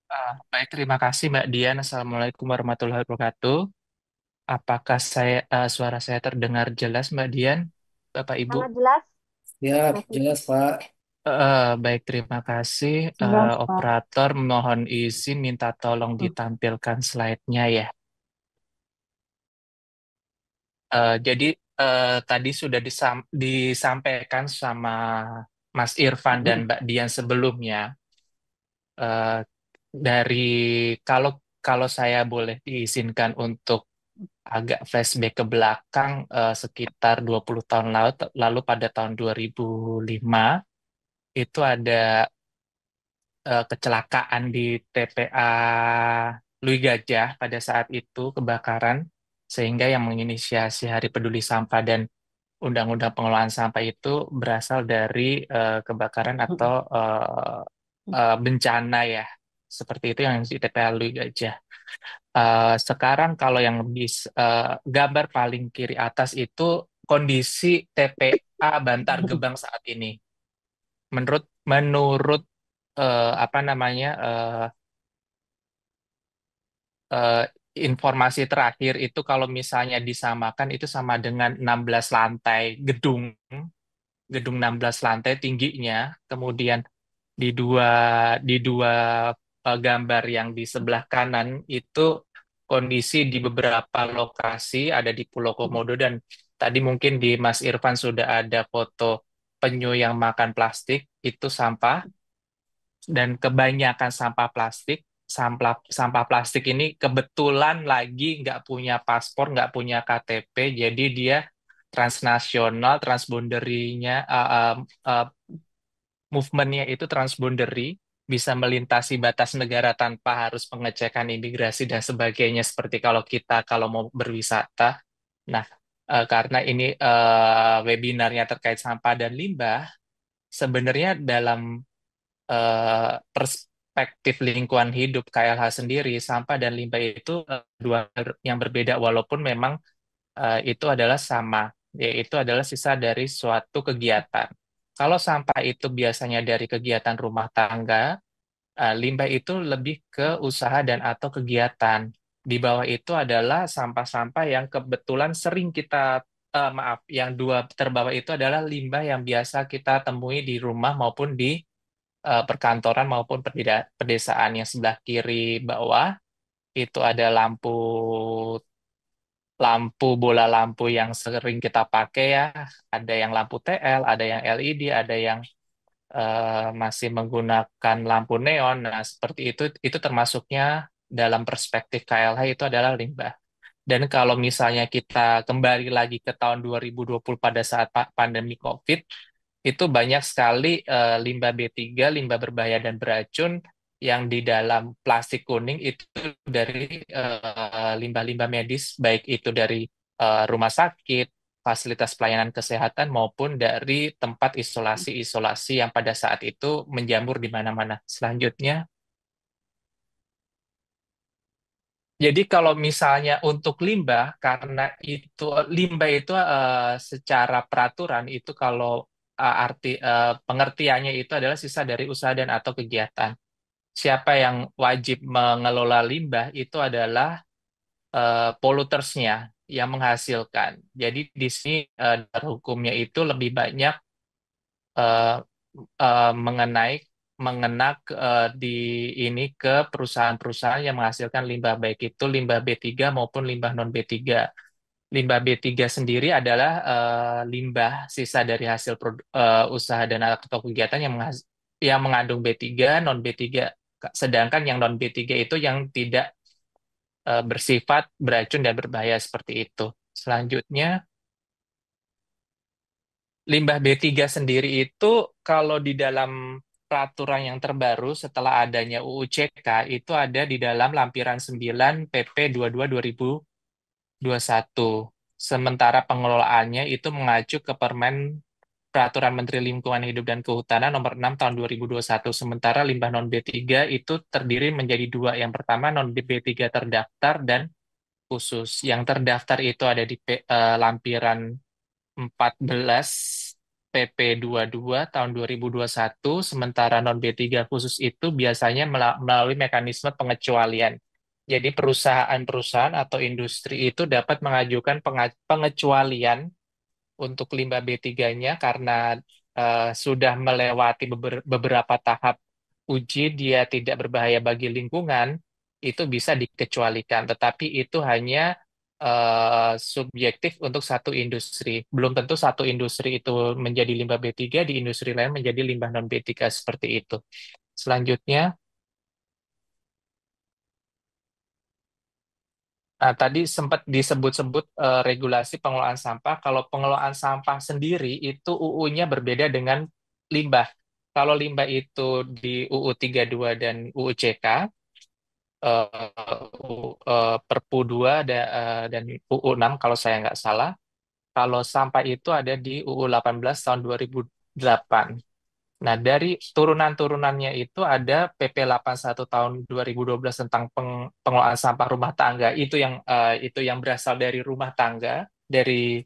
Baik, terima kasih Mbak Dian. Assalamualaikum warahmatullahi wabarakatuh. Apakah suara saya terdengar jelas Mbak Dian, Bapak Ibu? Sangat jelas, Ya, Mas Vicky. jelas Pak. Baik, terima kasih. Jelas, Pak. Operator mohon izin minta tolong Hmm. ditampilkan slide-nya ya. Jadi tadi sudah disampaikan sama Mas Irfan dan Mm-mm. Mbak Dian sebelumnya. eh, dari kalau kalau saya boleh diizinkan untuk agak flashback ke belakang sekitar 20 tahun lalu pada tahun 2005 itu ada kecelakaan di TPA Lui Gajah pada saat itu kebakaran sehingga yang menginisiasi Hari Peduli Sampah dan Undang-Undang Pengelolaan Sampah itu berasal dari kebakaran atau bencana ya seperti itu yang di TPA Lui Gajah. Sekarang kalau yang gambar paling kiri atas itu kondisi TPA Bantar Gebang saat ini. Menurut apa namanya eh, informasi terakhir itu kalau misalnya disamakan itu sama dengan 16 lantai gedung, gedung 16 lantai tingginya. Kemudian di dua gambar yang di sebelah kanan itu kondisi di beberapa lokasi ada di Pulau Komodo dan tadi mungkin di Mas Irfan sudah ada foto penyu yang makan plastik itu sampah dan kebanyakan sampah plastik ini kebetulan lagi nggak punya paspor nggak punya KTP jadi dia transnasional transboundary-nya movementnya itu transboundary, bisa melintasi batas negara tanpa harus pengecekan imigrasi dan sebagainya, seperti kalau mau berwisata. Nah, karena ini webinarnya terkait sampah dan limbah, sebenarnya dalam perspektif lingkungan hidup KLH sendiri, sampah dan limbah itu dua hal yang berbeda, walaupun memang itu adalah sama, yaitu adalah sisa dari suatu kegiatan. Kalau sampah itu biasanya dari kegiatan rumah tangga, limbah itu lebih ke usaha dan atau kegiatan. Di bawah itu adalah sampah-sampah yang kebetulan sering maaf, yang dua terbawah itu adalah limbah yang biasa kita temui di rumah maupun di perkantoran maupun pedesaan. Yang sebelah kiri bawah itu ada lampu bola lampu yang sering kita pakai ya. Ada yang lampu TL, ada yang LED, ada yang masih menggunakan lampu neon. Nah, seperti itu termasuknya dalam perspektif KLH itu adalah limbah. Dan kalau misalnya kita kembali lagi ke tahun 2020 pada saat pandemi COVID, itu banyak sekali limbah B3, limbah berbahaya dan beracun yang di dalam plastik kuning itu dari limbah-limbah medis, baik itu dari rumah sakit, fasilitas pelayanan kesehatan maupun dari tempat isolasi-isolasi yang pada saat itu menjamur di mana-mana. Selanjutnya, jadi kalau misalnya untuk limbah, karena itu limbah itu secara peraturan itu kalau pengertiannya itu adalah sisa dari usaha dan atau kegiatan. Siapa yang wajib mengelola limbah itu adalah pollutersnya yang menghasilkan. Jadi di sini dasar hukumnya itu lebih banyak eh, mengenai di ini ke perusahaan-perusahaan yang menghasilkan limbah baik itu limbah B3 maupun limbah non B3. Limbah B3 sendiri adalah limbah sisa dari hasil usaha dan atau kegiatan yang mengandung B3, non B3. Sedangkan yang non B3 itu yang tidak bersifat beracun dan berbahaya seperti itu. Selanjutnya, limbah B3 sendiri itu kalau di dalam peraturan yang terbaru setelah adanya UU CK itu ada di dalam lampiran 9 PP 22/2021. Sementara pengelolaannya itu mengacu ke Permen Peraturan Menteri Lingkungan Hidup dan Kehutanan Nomor 6 Tahun 2021. Sementara limbah non B3 itu terdiri menjadi dua. Yang pertama non B3 terdaftar dan khusus. Yang terdaftar itu ada di lampiran 14 PP 22 tahun 2021, sementara non B3 khusus itu biasanya melalui mekanisme pengecualian. Jadi perusahaan-perusahaan atau industri itu dapat mengajukan pengecualian untuk limbah B3-nya karena sudah melewati beberapa tahap uji dia tidak berbahaya bagi lingkungan, itu bisa dikecualikan. Tetapi itu hanya subjektif untuk satu industri. Belum tentu satu industri itu menjadi limbah B3, di industri lain menjadi limbah non B3 seperti itu. Selanjutnya, nah, tadi sempat disebut-sebut regulasi pengelolaan sampah. Kalau pengelolaan sampah sendiri itu UU-nya berbeda dengan limbah. Kalau limbah itu di UU 32 dan UU CK, Perpu 2 dan UU 6 kalau saya nggak salah. Kalau sampah itu ada di UU 18 tahun 2008. Nah, dari turunan-turunannya itu ada PP 81 tahun 2012 tentang pengelolaan sampah rumah tangga. Itu yang berasal dari rumah tangga, dari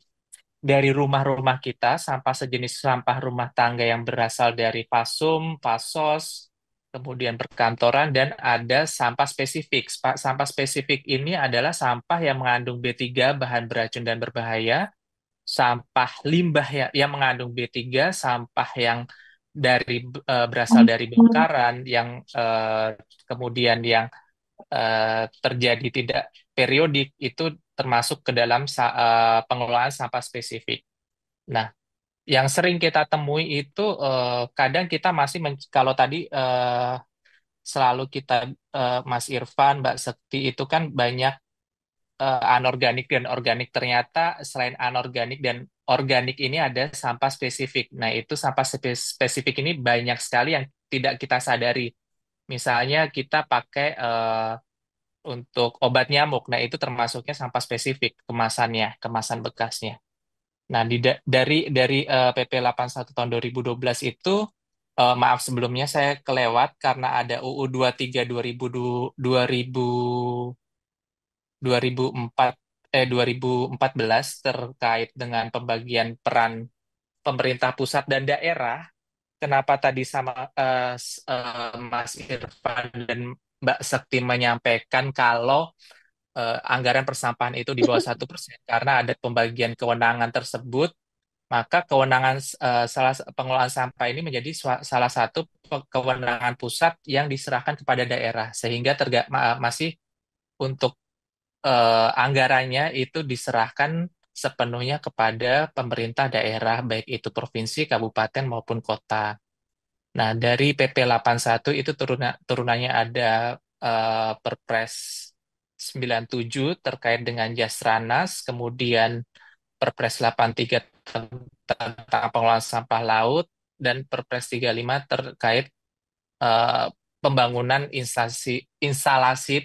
rumah-rumah kita, sampah sejenis sampah rumah tangga yang berasal dari pasum, pasos, kemudian perkantoran, dan ada sampah spesifik. Sampah spesifik ini adalah sampah yang mengandung B3, bahan beracun dan berbahaya, sampah limbah yang mengandung B3, sampah yang berasal dari bongkaran, yang kemudian yang terjadi tidak periodik, itu termasuk ke dalam pengelolaan sampah spesifik. Nah, yang sering kita temui itu kadang kita masih kalau tadi selalu kita Mas Irfan, Mbak Sekti itu kan banyak anorganik dan organik. Ternyata selain anorganik dan organik ini ada sampah spesifik. Nah, itu sampah spesifik ini banyak sekali yang tidak kita sadari. Misalnya kita pakai untuk obat nyamuk. Nah, itu termasuknya sampah spesifik kemasannya, kemasan bekasnya. Nah, dari PP 81 tahun 2012 itu, maaf sebelumnya saya kelewat karena ada UU 23 2004 2014 terkait dengan pembagian peran pemerintah pusat dan daerah. Kenapa tadi sama Mas Irfan dan Mbak Sekti menyampaikan kalau anggaran persampahan itu di bawah 1%, karena ada pembagian kewenangan tersebut, maka kewenangan pengelolaan sampah ini menjadi salah satu kewenangan pusat yang diserahkan kepada daerah, sehingga masih untuk anggarannya itu diserahkan sepenuhnya kepada pemerintah daerah, baik itu provinsi, kabupaten maupun kota. Nah, dari PP 81 itu turunannya ada Perpres 97 terkait dengan Jasranas, kemudian Perpres 83 tentang pengelolaan sampah laut, dan Perpres 35 terkait eh, pembangunan instalasi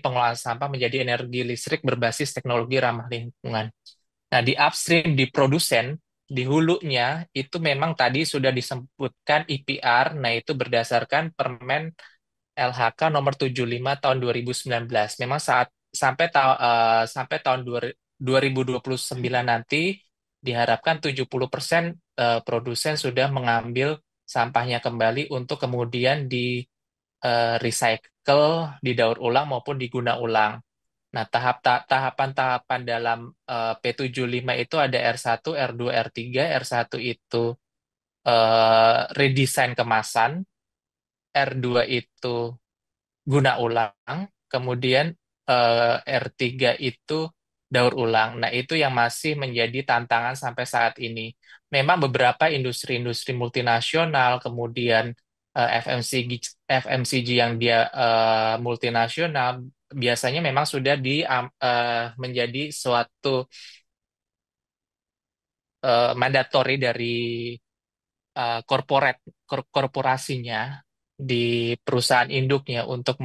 pengelolaan sampah menjadi energi listrik berbasis teknologi ramah lingkungan. Nah, di upstream, di produsen, di hulunya, itu memang tadi sudah disebutkan IPR, nah itu berdasarkan Permen LHK nomor 75 tahun 2019. Memang sampai tahun 2029 nanti diharapkan 70% produsen sudah mengambil sampahnya kembali untuk kemudian di recycle, didaur ulang maupun diguna ulang. Nah, tahapan-tahapan dalam P75 itu ada R1, R2, R3. R1 itu redesign kemasan, R2 itu guna ulang, kemudian R3 itu daur ulang. Nah, itu yang masih menjadi tantangan sampai saat ini. Memang beberapa industri-industri multinasional, kemudian FMCG, FMCG yang dia multinasional, biasanya memang sudah menjadi suatu mandatori dari korporasinya di perusahaan induknya untuk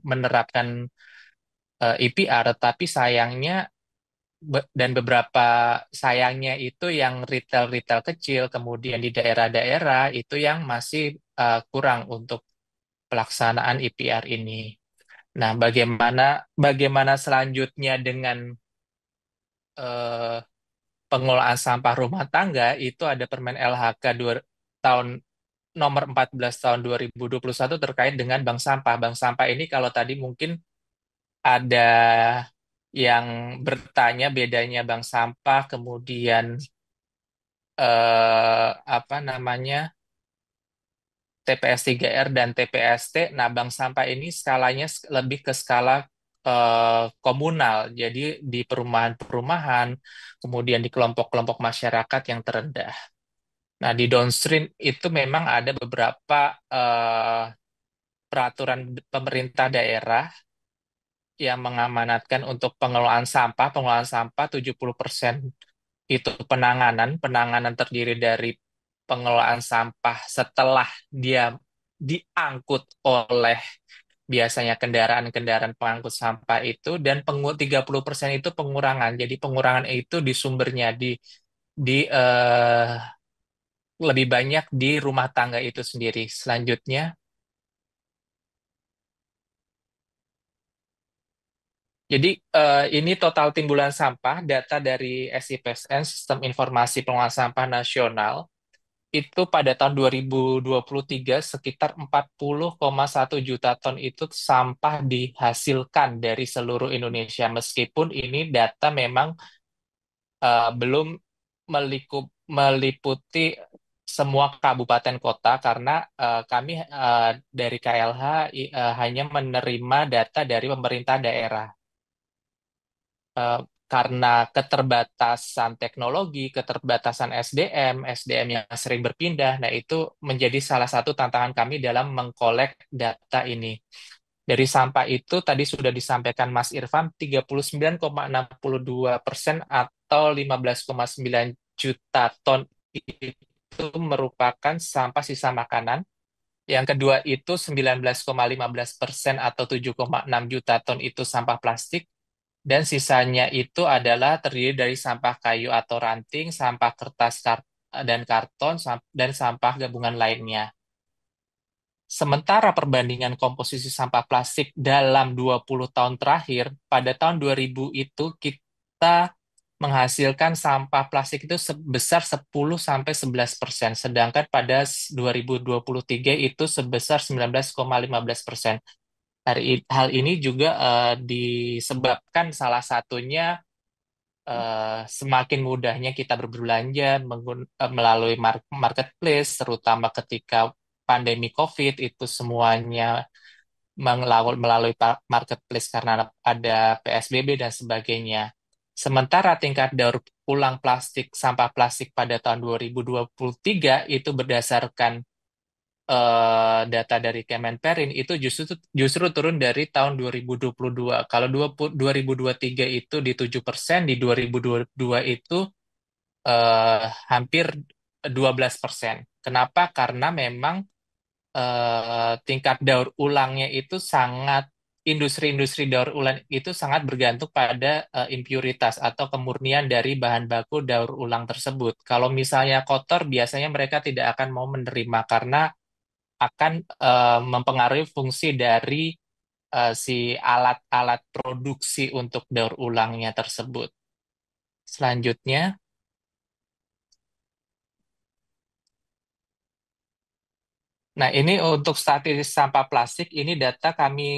menerapkan IPR, tapi sayangnya dan beberapa sayangnya itu yang retail-retail kecil, kemudian di daerah-daerah itu yang masih kurang untuk pelaksanaan IPR ini. Nah, bagaimana bagaimana selanjutnya dengan eh, pengelolaan sampah rumah tangga itu ada Permen LHK tahun nomor 14 tahun 2021 terkait dengan bank sampah. Bank sampah ini kalau tadi mungkin ada yang bertanya bedanya bank sampah, kemudian apa namanya TPS 3R dan TPST. Nah, bank sampah ini skalanya lebih ke skala komunal. Jadi di perumahan-perumahan, kemudian di kelompok-kelompok masyarakat yang terendah. Nah, di downstream itu memang ada beberapa peraturan pemerintah daerah yang mengamanatkan untuk pengelolaan sampah. Pengelolaan sampah 70% itu penanganan. Penanganan terdiri dari pengelolaan sampah setelah dia diangkut oleh biasanya kendaraan-kendaraan pengangkut sampah itu, dan 30% itu pengurangan. Jadi pengurangan itu di sumbernya di lebih banyak di rumah tangga itu sendiri. Selanjutnya, jadi ini total timbulan sampah, data dari SIPSN, Sistem Informasi Pengelolaan Sampah Nasional, itu pada tahun 2023 sekitar 40,1 juta ton itu sampah dihasilkan dari seluruh Indonesia. Meskipun ini data memang belum meliputi semua kabupaten kota karena kami dari KLH hanya menerima data dari pemerintah daerah. eh, karena keterbatasan teknologi, keterbatasan SDM yang sering berpindah. Nah, itu menjadi salah satu tantangan kami dalam mengkolek data ini. Dari sampah itu tadi sudah disampaikan Mas Irfan, 39,62% atau 15,9 juta ton itu merupakan sampah sisa makanan. Yang kedua itu 19,15% atau 7,6 juta ton itu sampah plastik. Dan sisanya itu adalah terdiri dari sampah kayu atau ranting, sampah kertas dan karton, dan sampah gabungan lainnya. Sementara perbandingan komposisi sampah plastik dalam 20 tahun terakhir, pada tahun 2000 itu kita menghasilkan sampah plastik itu sebesar 10 sampai 11%, sedangkan pada 2023 itu sebesar 19,15%. Hal ini juga disebabkan salah satunya semakin mudahnya kita berbelanja melalui marketplace, terutama ketika pandemi COVID itu semuanya marketplace karena ada PSBB dan sebagainya. Sementara tingkat daur ulang sampah plastik pada tahun 2023 itu berdasarkan data dari Kemenperin itu justru turun dari tahun 2022. Kalau 2023 itu di 7%, di 2022 itu eh, hampir 12%. Kenapa? Karena memang tingkat daur ulangnya itu industri-industri daur ulang itu sangat bergantung pada impuritas atau kemurnian dari bahan baku daur ulang tersebut. Kalau misalnya kotor, biasanya mereka tidak akan mau menerima karena akan mempengaruhi fungsi dari si alat-alat produksi untuk daur ulangnya tersebut. Selanjutnya, nah ini untuk statistik sampah plastik, ini data kami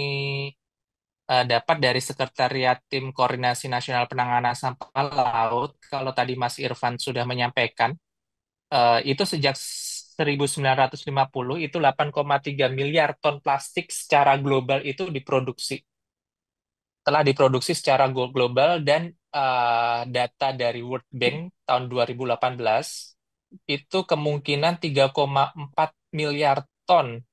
dapat dari Sekretariat Tim Koordinasi Nasional Penanganan Sampah Laut. Kalau tadi Mas Irfan sudah menyampaikan, itu sejak 1950 itu 8,3 miliar ton plastik secara global itu telah diproduksi secara global, dan data dari World Bank tahun 2018 itu kemungkinan 3,4 miliar ton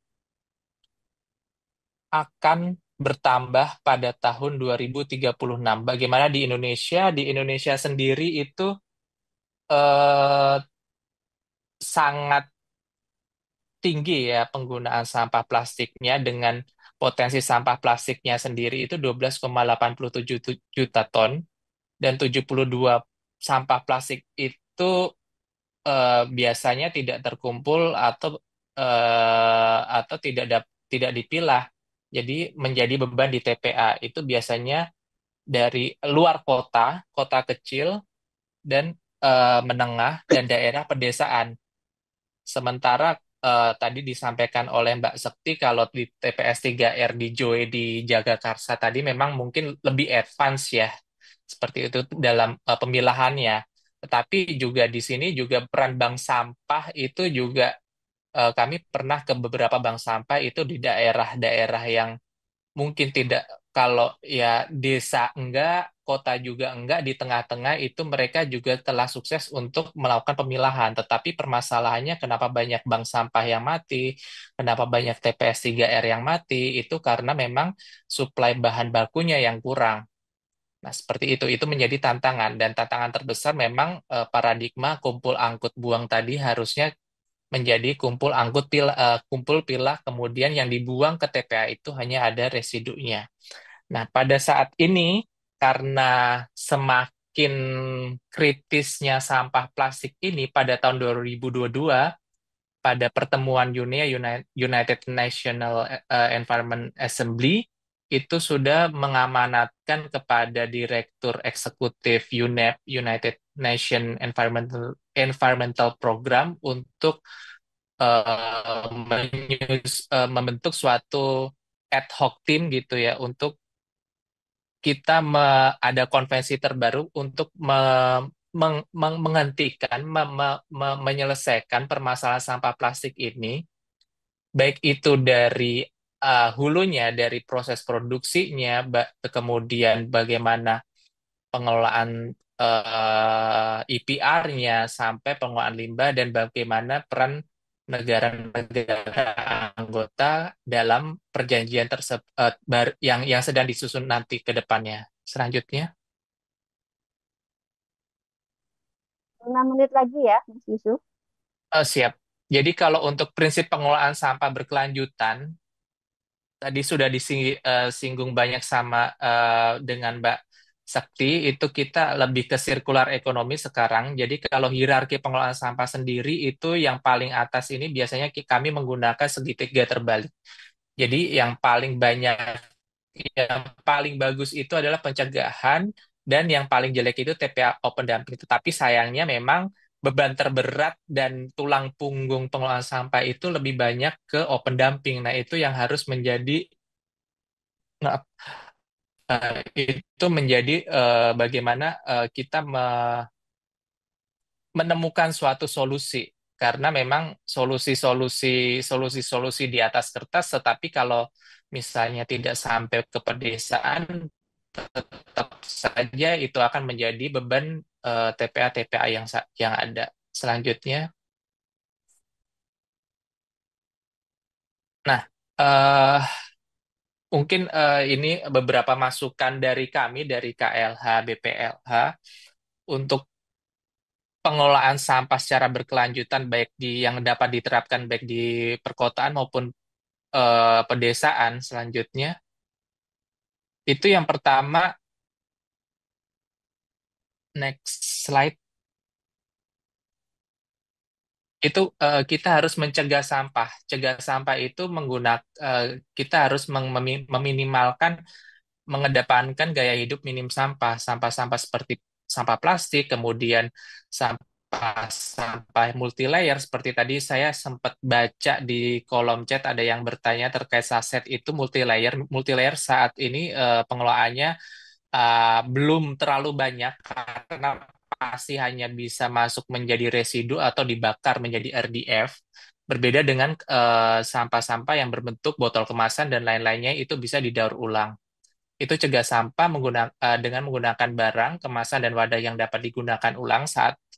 akan bertambah pada tahun 2036. Bagaimana di Indonesia? Di Indonesia sendiri itu eh, sangat tinggi ya penggunaan sampah plastiknya, dengan potensi sampah plastiknya sendiri itu 12,87 juta ton, dan 72 sampah plastik itu biasanya tidak terkumpul atau tidak dipilah. Jadi menjadi beban di TPA. Itu biasanya dari luar kota, kota kecil, dan menengah dan daerah pedesaan. Sementara tadi disampaikan oleh Mbak Sekti kalau di TPS 3R di Joe di Jagakarsa tadi memang mungkin lebih advance ya, seperti itu dalam pemilahannya. Tetapi juga di sini juga peran bank sampah itu juga kami pernah ke beberapa bank sampah itu di daerah-daerah yang mungkin tidak, kalau ya desa enggak, kota juga enggak, di tengah-tengah itu mereka juga telah sukses untuk melakukan pemilahan. Tetapi permasalahannya kenapa banyak bank sampah yang mati, kenapa banyak TPS 3R yang mati, itu karena memang suplai bahan bakunya yang kurang. Nah, seperti itu menjadi tantangan, dan tantangan terbesar memang paradigma kumpul angkut buang tadi harusnya menjadi kumpul pilah, kemudian yang dibuang ke TPA itu hanya ada residunya. Nah, pada saat ini karena semakin kritisnya sampah plastik ini pada tahun 2022 pada pertemuan United National Environment Assembly itu sudah mengamanatkan kepada Direktur Eksekutif UNEP, United Nation Environmental Program, untuk membentuk suatu ad hoc team gitu ya, untuk kita ada konvensi terbaru untuk menghentikan, menyelesaikan permasalahan sampah plastik ini, baik itu dari hulunya, dari proses produksinya, kemudian bagaimana pengelolaan EPR-nya, sampai pengelolaan limbah, dan bagaimana peran negara-negara anggota dalam perjanjian tersebut yang sedang disusun nanti ke depannya. Selanjutnya, 6 menit lagi ya, Mas Yusuf. siap. Jadi kalau untuk prinsip pengelolaan sampah berkelanjutan, tadi sudah disinggung banyak sama dengan Mbak Sakti, itu kita lebih ke sirkular ekonomi sekarang. Jadi kalau hierarki pengelolaan sampah sendiri itu yang paling atas ini biasanya kami menggunakan segitiga terbalik. Jadi yang paling bagus itu adalah pencegahan, dan yang paling jelek itu TPA open dumping. Tetapi sayangnya memang beban terberat dan tulang punggung pengelolaan sampah itu lebih banyak ke open dumping. Nah, itu yang harus menjadi nah, itu menjadi bagaimana kita menemukan suatu solusi, karena memang solusi-solusi di atas kertas, tetapi kalau misalnya tidak sampai ke pedesaan, tetap saja itu akan menjadi beban TPA-TPA yang ada. Selanjutnya, nah, eh, mungkin ini beberapa masukan dari kami dari KLH BPLH untuk pengelolaan sampah secara berkelanjutan, baik yang dapat diterapkan baik di perkotaan maupun pedesaan. Selanjutnya, itu yang pertama, next slide, itu kita harus mencegah sampah. Cegah sampah itu kita harus meminimalkan, mengedepankan gaya hidup minim sampah. Sampah-sampah seperti sampah plastik, kemudian sampah multilayer, seperti tadi saya sempat baca di kolom chat ada yang bertanya terkait saset itu multilayer. Multilayer saat ini pengelolaannya belum terlalu banyak, karena pasti hanya bisa masuk menjadi residu atau dibakar menjadi RDF. Berbeda dengan sampah-sampah yang berbentuk botol kemasan dan lain-lainnya, itu bisa didaur ulang. Itu cegah sampah dengan menggunakan barang, kemasan, dan wadah yang dapat digunakan ulang.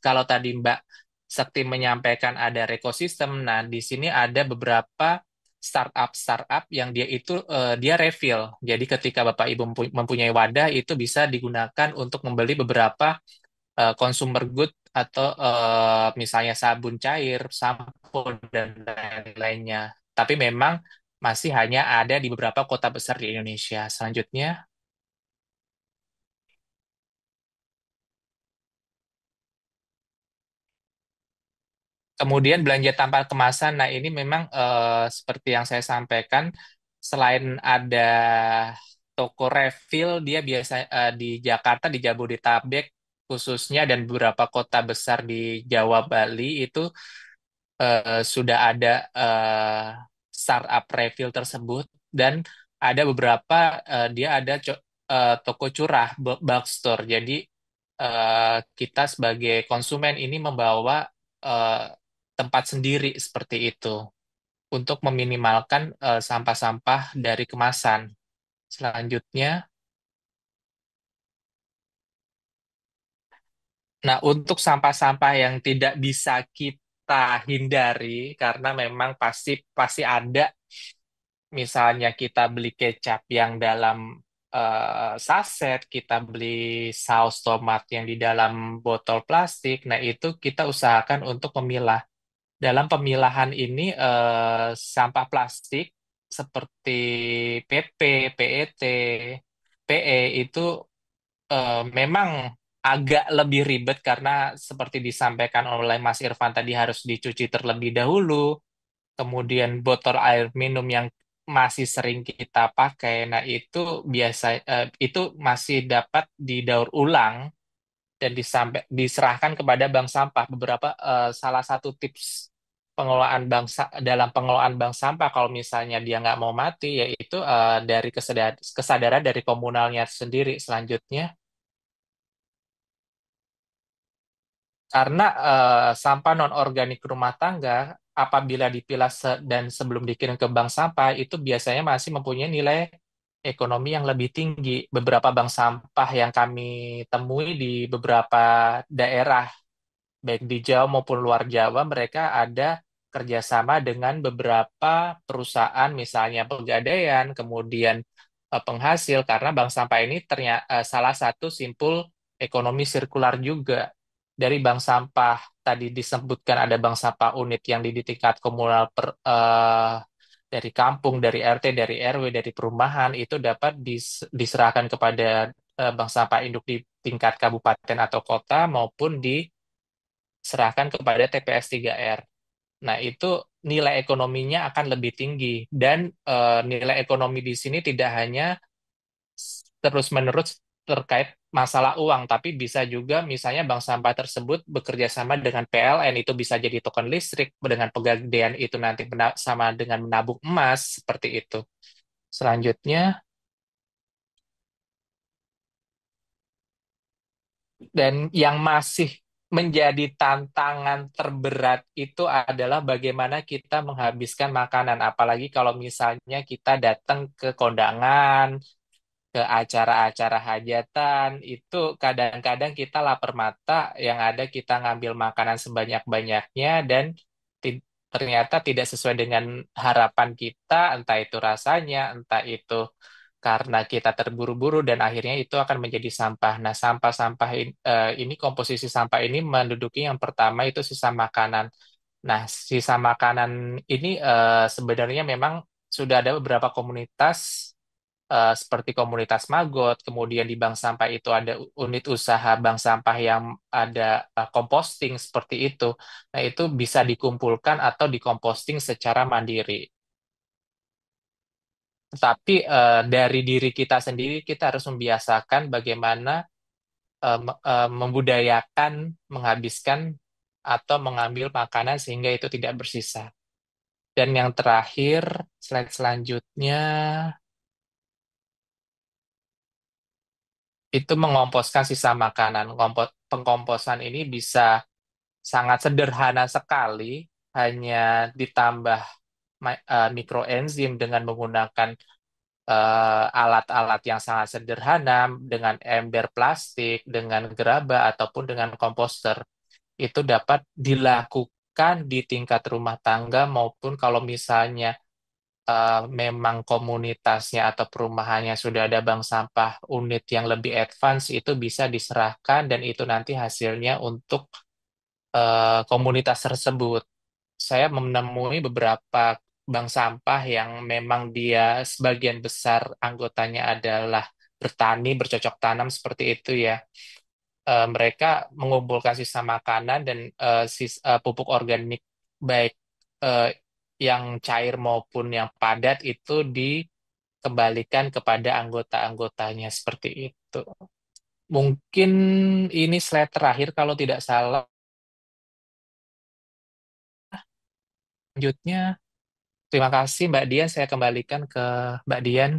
Kalau tadi Mbak Sekti menyampaikan ada ekosistem, nah di sini ada beberapa startup yang dia refill. Jadi ketika Bapak Ibu mempunyai wadah, itu bisa digunakan untuk membeli beberapa consumer good, atau misalnya sabun cair, sampo, dan lain-lainnya. Tapi memang masih hanya ada di beberapa kota besar di Indonesia. Selanjutnya, kemudian belanja tanpa kemasan. Nah, ini memang seperti yang saya sampaikan, selain ada toko refill, dia biasa di Jakarta, di Jabodetabek, khususnya dan beberapa kota besar di Jawa Bali itu sudah ada startup refill tersebut dan ada beberapa dia ada toko curah bulk store. Jadi kita sebagai konsumen ini membawa eh, tempat sendiri seperti itu untuk meminimalkan sampah-sampah dari kemasan. Selanjutnya, nah untuk sampah-sampah yang tidak bisa kita hindari karena memang pasti pasti ada. Misalnya kita beli kecap yang dalam saset, kita beli saus tomat yang di dalam botol plastik. Nah, itu kita usahakan untuk memilah. Dalam pemilahan ini sampah plastik seperti PP, PET, PE itu memang agak lebih ribet karena seperti disampaikan oleh Mas Irfan tadi harus dicuci terlebih dahulu. Kemudian botol air minum yang masih sering kita pakai, nah itu itu masih dapat didaur ulang dan diserahkan kepada bank sampah. Salah satu tips dalam pengelolaan bank sampah kalau misalnya dia nggak mau mati, yaitu dari kesadaran dari komunalnya sendiri. Selanjutnya, karena sampah non-organik rumah tangga apabila dipilah dan sebelum dikirim ke bank sampah itu biasanya masih mempunyai nilai ekonomi yang lebih tinggi. Beberapa bank sampah yang kami temui di beberapa daerah baik di Jawa maupun luar Jawa, mereka ada kerjasama dengan beberapa perusahaan, misalnya Pegadaian, kemudian penghasil, karena bank sampah ini ternyata salah satu simpul ekonomi sirkular juga. Dari bank sampah tadi disebutkan ada bank sampah unit yang di tingkat komunal dari kampung, dari RT, dari RW, dari perumahan itu dapat diserahkan kepada bank sampah induk di tingkat kabupaten atau kota maupun serahkan kepada TPS 3R. Nah, itu nilai ekonominya akan lebih tinggi dan nilai ekonomi di sini tidak hanya terus-menerus terkait masalah uang, tapi bisa juga misalnya bank sampah tersebut bekerja sama dengan PLN, itu bisa jadi token listrik, dengan pegadaian itu nanti sama dengan menabung emas, seperti itu. Selanjutnya, dan yang masih menjadi tantangan terberat itu adalah bagaimana kita menghabiskan makanan. Apalagi kalau misalnya kita datang ke kondangan, ke acara-acara hajatan, itu kadang-kadang kita lapar mata, yang ada kita ngambil makanan sebanyak-banyaknya dan ternyata tidak sesuai dengan harapan kita, entah itu rasanya, entah itu karena kita terburu-buru dan akhirnya itu akan menjadi sampah. Nah, ini komposisi sampah ini menduduki yang pertama itu sisa makanan. Nah, sisa makanan ini sebenarnya memang sudah ada beberapa komunitas seperti komunitas Magot, kemudian di bank sampah itu ada unit usaha bank sampah yang ada composting seperti itu. Nah, itu bisa dikumpulkan atau dikomposting secara mandiri. Tetapi dari diri kita sendiri kita harus membiasakan bagaimana membudayakan menghabiskan atau mengambil makanan sehingga itu tidak bersisa. Dan yang terakhir, slide selanjutnya itu mengomposkan sisa makanan. Pengkomposan ini bisa sangat sederhana sekali, hanya ditambah mikroenzim dengan menggunakan alat-alat yang sangat sederhana, dengan ember plastik, dengan gerabah, ataupun dengan komposter. Itu dapat dilakukan di tingkat rumah tangga maupun kalau misalnya memang komunitasnya atau perumahannya sudah ada bank sampah unit yang lebih advance, itu bisa diserahkan dan itu nanti hasilnya untuk komunitas tersebut. Saya menemui beberapa bank sampah yang memang dia sebagian besar anggotanya adalah bertani, bercocok tanam seperti itu ya. Mereka mengumpulkan sisa makanan dan pupuk organik baik eh, yang cair maupun yang padat itu dikembalikan kepada anggota-anggotanya seperti itu. Mungkin ini slide terakhir kalau tidak salah. Selanjutnya, terima kasih Mbak Dian. Saya kembalikan ke Mbak Dian.